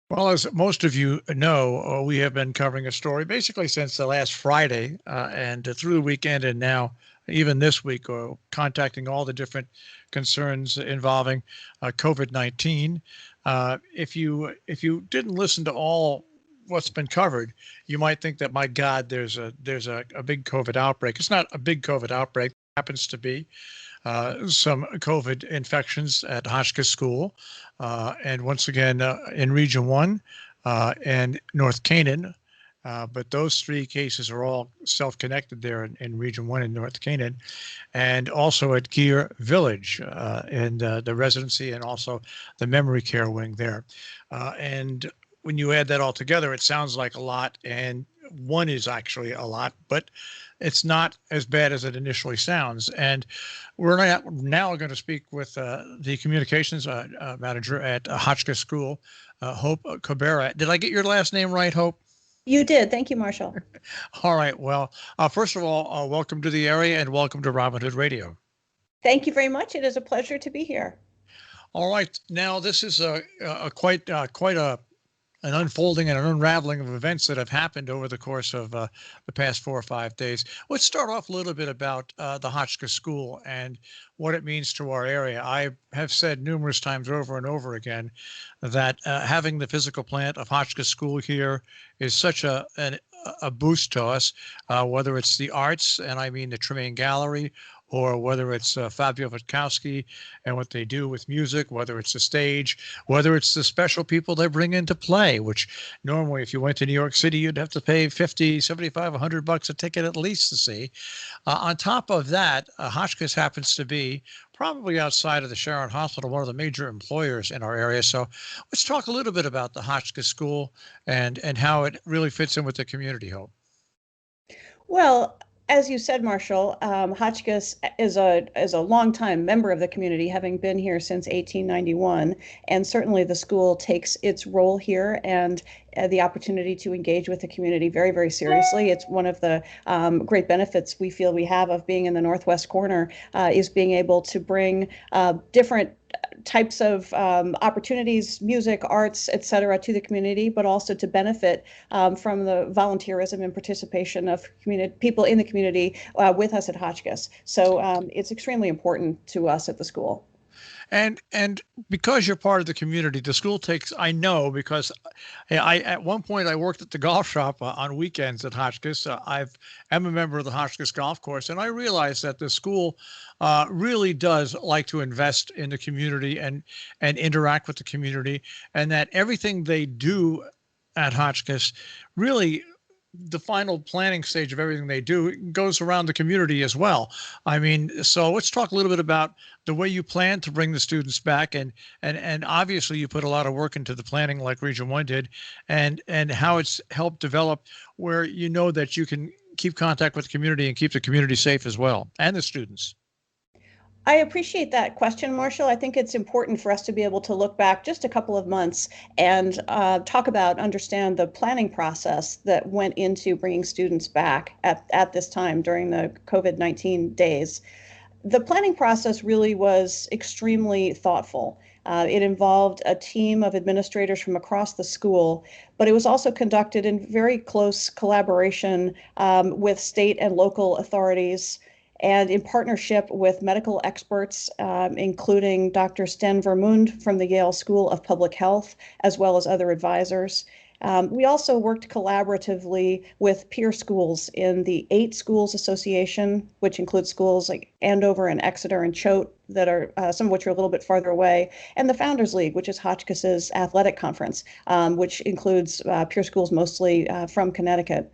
Well, as most of you know, we have been covering a story basically since the last Friday and through the weekend, and now even this week, contacting all the different concerns involving COVID-19. If you didn't listen to all what's been covered, you might think that, my God, there's a big COVID outbreak. It's not a big COVID outbreak. It happens to be some COVID infections at Hotchkiss School, and once again in Region 1 and North Canaan. But those three cases are all self-connected there in Region 1 in North Canaan, and also at Gear Village in the residency and also the memory care wing there. And when you add that all together, it sounds like a lot, and one is actually a lot, but it's not as bad as it initially sounds. And we're now going to speak with the communications manager at Hotchkiss School, Hope Cobera. Did I get your last name right, Hope? You did. Thank you, Marshall. All right. Well, first of all, welcome to the area and welcome to Robin Hood Radio. Thank you very much. It is a pleasure to be here. All right. Now, this is quite an unfolding and an unraveling of events that have happened over the course of the past 4 or 5 days. Let's start off a little bit about the Hotchkiss School and what it means to our area. I have said numerous times over and over again that having the physical plant of Hotchkiss School here is such a boost to us, whether it's the arts, and I mean the Tremaine Gallery, or whether it's Fabio Witkowski and what they do with music, whether it's the stage, whether it's the special people they bring in to play, which normally if you went to New York City, you'd have to pay 50, 75, $100 a ticket at least to see. On top of that, Hotchkiss happens to be probably outside of the Sharon Hospital, one of the major employers in our area. So let's talk a little bit about the Hotchkiss School and how it really fits in with the community, Hope. Well, as you said, Marshall, Hotchkiss is a longtime member of the community, having been here since 1891, and certainly the school takes its role here and the opportunity to engage with the community very, very seriously. It's one of the great benefits we feel we have of being in the northwest corner is being able to bring different types of opportunities, music, arts, et cetera, to the community, but also to benefit from the volunteerism and participation of people in the community with us at Hotchkiss. So it's extremely important to us at the school. And because you're part of the community, the school takes, I know, because I at one point I worked at the golf shop on weekends at Hotchkiss. I'm a member of the Hotchkiss Golf Course, and I realized that the school really does like to invest in the community and interact with the community, and that everything they do at Hotchkiss really, the final planning stage of everything they do goes around the community as well. I mean, so let's talk a little bit about the way you plan to bring the students back, and obviously you put a lot of work into the planning like Region 1 did, and how it's helped develop where you know that you can keep contact with the community and keep the community safe as well, and the students. I appreciate that question, Marshall. I think it's important for us to be able to look back just a couple of months and understand the planning process that went into bringing students back at this time during the COVID-19 days. The planning process really was extremely thoughtful. It involved a team of administrators from across the school, but it was also conducted in very close collaboration with state and local authorities and in partnership with medical experts, including Dr. Sten Vermund from the Yale School of Public Health, as well as other advisors. We also worked collaboratively with peer schools in the 8 Schools Association, which includes schools like Andover and Exeter and Choate, that are some of which are a little bit farther away, and the Founders League, which is Hotchkiss's athletic conference, which includes peer schools mostly from Connecticut.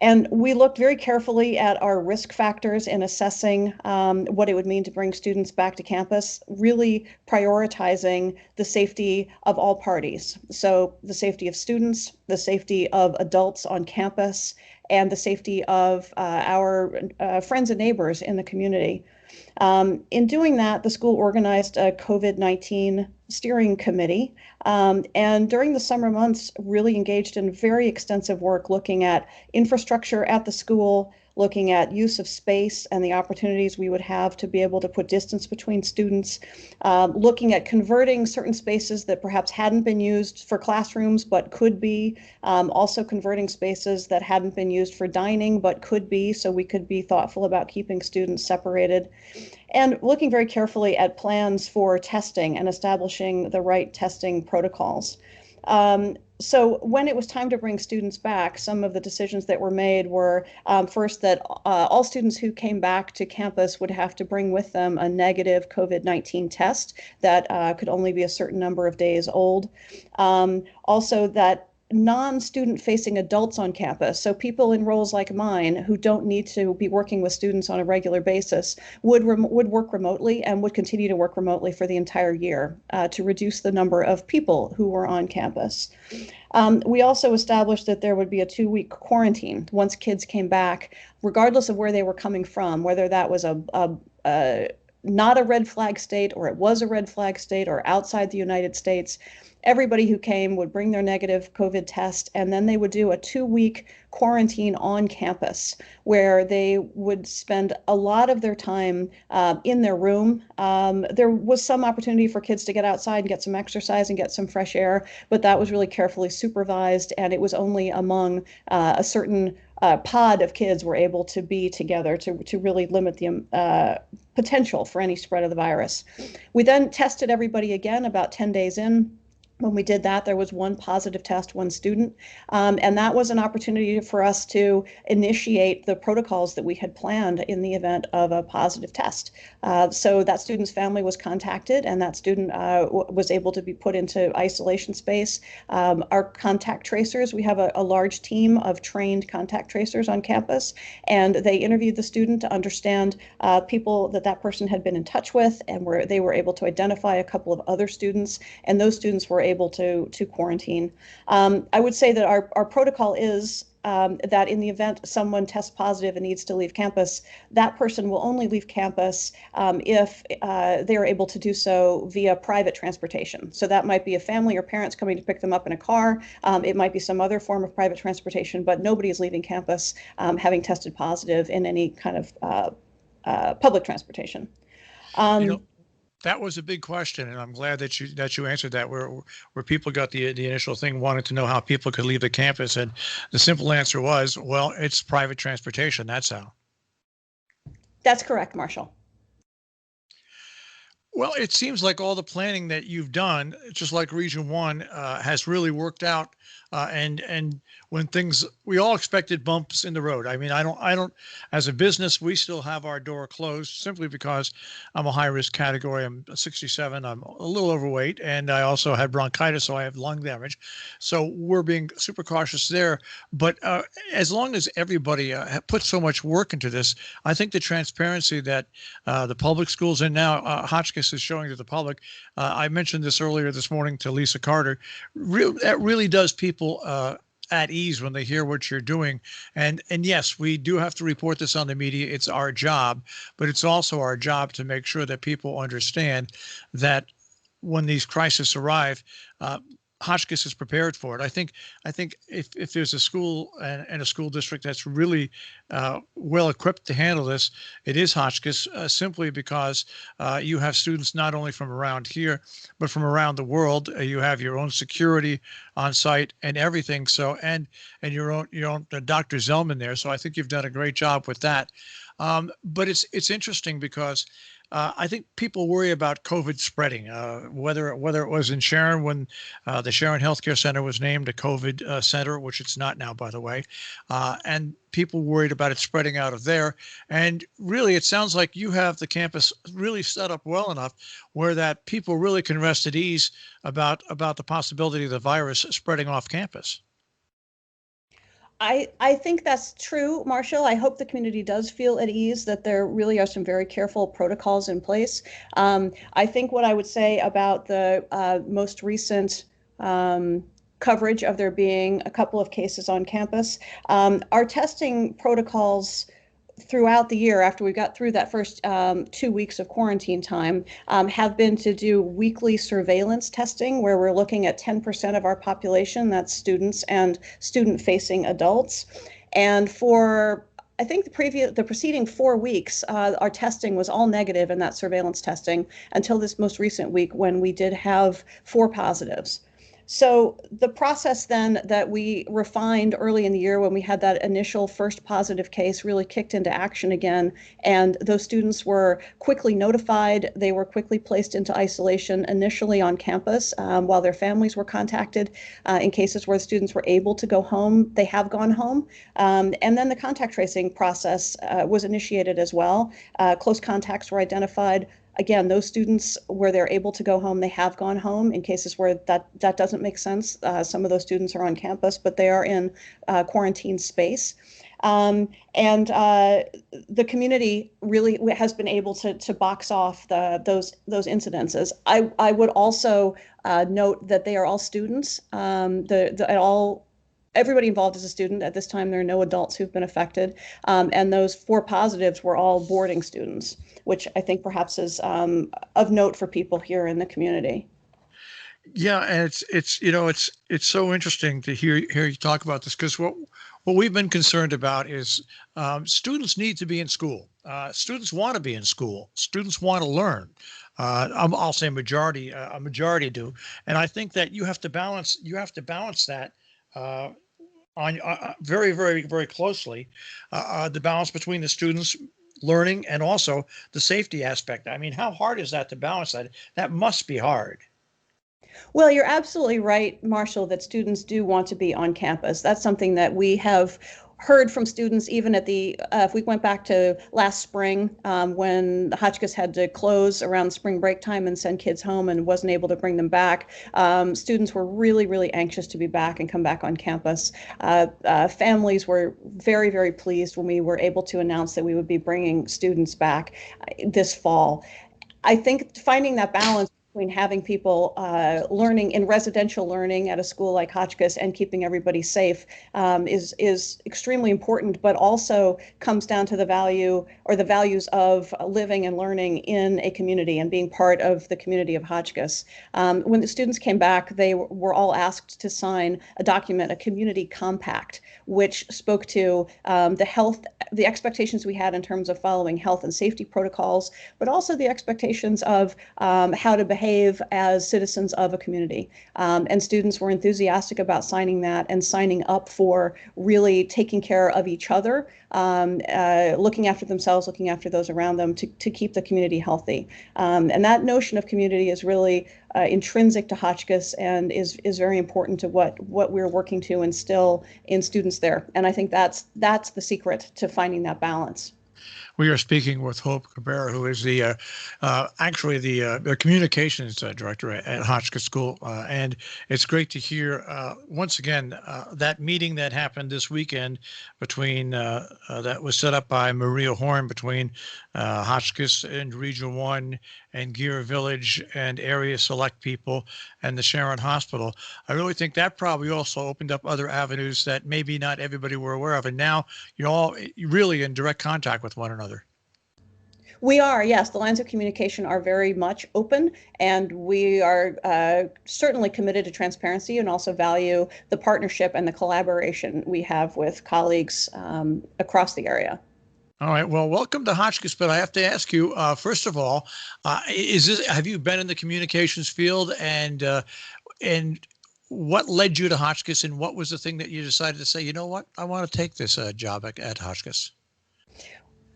And we looked very carefully at our risk factors in assessing what it would mean to bring students back to campus, really prioritizing the safety of all parties. So the safety of students, the safety of adults on campus, and the safety of our friends and neighbors in the community. In doing that, the school organized a COVID-19 steering committee, and during the summer months really engaged in very extensive work looking at infrastructure at the school, looking at use of space and the opportunities we would have to be able to put distance between students, looking at converting certain spaces that perhaps hadn't been used for classrooms but could be, also converting spaces that hadn't been used for dining but could be, so we could be thoughtful about keeping students separated, and looking very carefully at plans for testing and establishing the right testing protocols. So when it was time to bring students back, some of the decisions that were made were first that all students who came back to campus would have to bring with them a negative COVID-19 test that could only be a certain number of days old. Also that non-student facing adults on campus, so people in roles like mine who don't need to be working with students on a regular basis, would work remotely and would continue to work remotely for the entire year to reduce the number of people who were on campus. We also established that there would be a 2-week quarantine once kids came back, regardless of where they were coming from, whether that was not a red flag state or it was a red flag state or outside the United States. Everybody who came would bring their negative COVID test, and then they would do a 2-week quarantine on campus where they would spend a lot of their time in their room. There was some opportunity for kids to get outside and get some exercise and get some fresh air, but that was really carefully supervised, and it was only among a certain pod of kids were able to be together to really limit the potential for any spread of the virus. We then tested everybody again about 10 days in. When we did that, there was one positive test, one student, and that was an opportunity for us to initiate the protocols that we had planned in the event of a positive test. So that student's family was contacted, and that student was able to be put into isolation space. Our contact tracers, we have a large team of trained contact tracers on campus, and they interviewed the student to understand people that person had been in touch with, and they were able to identify a couple of other students, and those students were able to quarantine. I would say that our protocol is that in the event someone tests positive and needs to leave campus, that person will only leave campus if they are able to do so via private transportation. So that might be a family or parents coming to pick them up in a car. It might be some other form of private transportation, but nobody is leaving campus having tested positive in any kind of public transportation. That was a big question, and I'm glad that you answered that. Where people got the initial thing, wanted to know how people could leave the campus, and the simple answer was, well, it's private transportation. That's how. That's correct, Marshall. Well, it seems like all the planning that you've done, just like Region 1, has really worked out. And when we all expected bumps in the road. I mean, I don't, as a business, we still have our door closed simply because I'm a high risk category. I'm 67. I'm a little overweight, and I also had bronchitis, so I have lung damage. So we're being super cautious there. But as long as everybody put so much work into this, I think the transparency that the public schools and now Hotchkiss is showing to the public. I mentioned this earlier this morning to Lisa Carter. That really does people at ease when they hear what you're doing. And yes, we do have to report this on the media. It's our job, but it's also our job to make sure that people understand that when these crises arrive, Hotchkiss is prepared for it. I think if there's a school and a school district that's really well equipped to handle this, it is Hotchkiss, simply because you have students not only from around here, but from around the world. You have your own security on site and everything. So and your own Dr. Zellman there. So I think you've done a great job with that. But it's interesting because I think people worry about COVID spreading, whether it was in Sharon when the Sharon Healthcare Center was named a COVID center, which it's not now, by the way, and people worried about it spreading out of there. And really, it sounds like you have the campus really set up well enough where that people really can rest at ease about the possibility of the virus spreading off campus. I think that's true, Marshall. I hope the community does feel at ease that there really are some very careful protocols in place. I think what I would say about the most recent coverage of there being a couple of cases on campus, our testing protocols throughout the year after we got through that first 2 weeks of quarantine time have been to do weekly surveillance testing where we're looking at 10% of our population, that's students and student-facing adults. And for I think the preceding 4 weeks, our testing was all negative in that surveillance testing until this most recent week when we did have 4 positives. So the process then that we refined early in the year when we had that initial first positive case really kicked into action again. And those students were quickly notified. They were quickly placed into isolation initially on campus while their families were contacted. In cases where the students were able to go home, they have gone home. And then the contact tracing process was initiated as well. Close contacts were identified. Again, those students where they're able to go home, they have gone home. In cases where that doesn't make sense, some of those students are on campus, but they are in quarantine space. And the community really has been able to box off those incidences. I would also note that they are all students. Everybody involved is a student. At this time, there are no adults who've been affected. And those 4 positives were all boarding students, which I think perhaps is of note for people here in the community. Yeah, and it's so interesting to hear you talk about this, because what we've been concerned about is students need to be in school. Students want to be in school. Students want to learn. I'll say a majority do, and I think that you have to balance that on very, very, very closely, the balance between the students learning and also the safety aspect. I mean, how hard is that to balance that? That must be hard. Well, you're absolutely right, Marshall, that students do want to be on campus. That's something that we have heard from students even at if we went back to last spring when the Hotchkiss had to close around spring break time and send kids home and wasn't able to bring them back. Students were really, really anxious to be back and come back on campus. Families were very, very pleased when we were able to announce that we would be bringing students back this fall. I think finding that balance between having people learning in residential learning at a school like Hotchkiss and keeping everybody safe is extremely important, but also comes down to the values of living and learning in a community and being part of the community of Hotchkiss. When the students came back, they were all asked to sign a document, a community compact, which spoke to the expectations we had in terms of following health and safety protocols, but also the expectations of how to behave as citizens of a community. And students were enthusiastic about signing that and signing up for really taking care of each other, looking after themselves, looking after those around them to keep the community healthy. And that notion of community is really intrinsic to Hotchkiss and is very important to what we're working to instill in students there. And I think that's the secret to finding that balance. We are speaking with Hope Cobera, who is actually the communications director at Hotchkiss School. And it's great to hear, once again, that meeting that happened this weekend that was set up by Maria Horn between Hotchkiss and Region 1 and Gear Village and area select people and the Sharon Hospital. I really think that probably also opened up other avenues that maybe not everybody were aware of. And now you're all really in direct contact with one another. We are, yes. The lines of communication are very much open, and we are certainly committed to transparency and also value the partnership and the collaboration we have with colleagues across the area. All right. Well, welcome to Hotchkiss. But I have to ask you, first of all, have you been in the communications field, and what led you to Hotchkiss, and what was the thing that you decided to say, you know what, I want to take this job at Hotchkiss?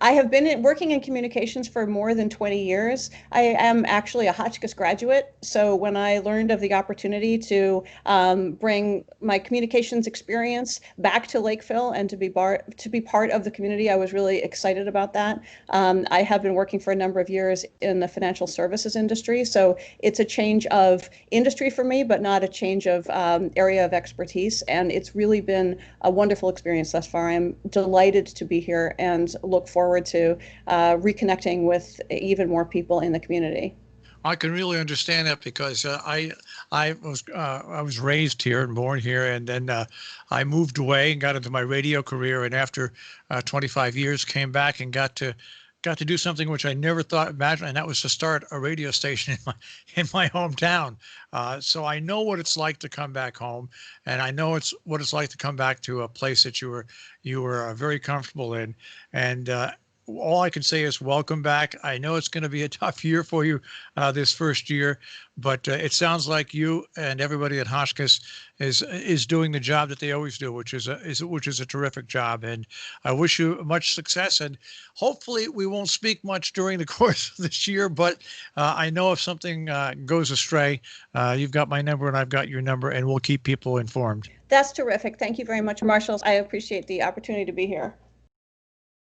I have been working in communications for more than 20 years. I am actually a Hotchkiss graduate. So when I learned of the opportunity to bring my communications experience back to Lakeville and to be part of the community, I was really excited about that. I have been working for a number of years in the financial services industry. So it's a change of industry for me, but not a change of area of expertise. And it's really been a wonderful experience thus far. I'm delighted to be here and look forward to reconnecting with even more people in the community. I can really understand that, because I was raised here and born here, and then I moved away and got into my radio career, and after 25 years came back and got to got to do something which I never thought imagined, and that was to start a radio station in my hometown. So I know what it's like to come back home, and I know it's what it's like to come back to a place that you were very comfortable in, and all I can say is welcome back. I know it's going to be a tough year for you this first year, but it sounds like you and everybody at Hotchkiss is doing the job that they always do, which is a terrific job. And I wish you much success. And hopefully, we won't speak much during the course of this year. But I know if something goes astray, you've got my number and I've got your number, and we'll keep people informed. That's terrific. Thank you very much, Marshall. I appreciate the opportunity to be here.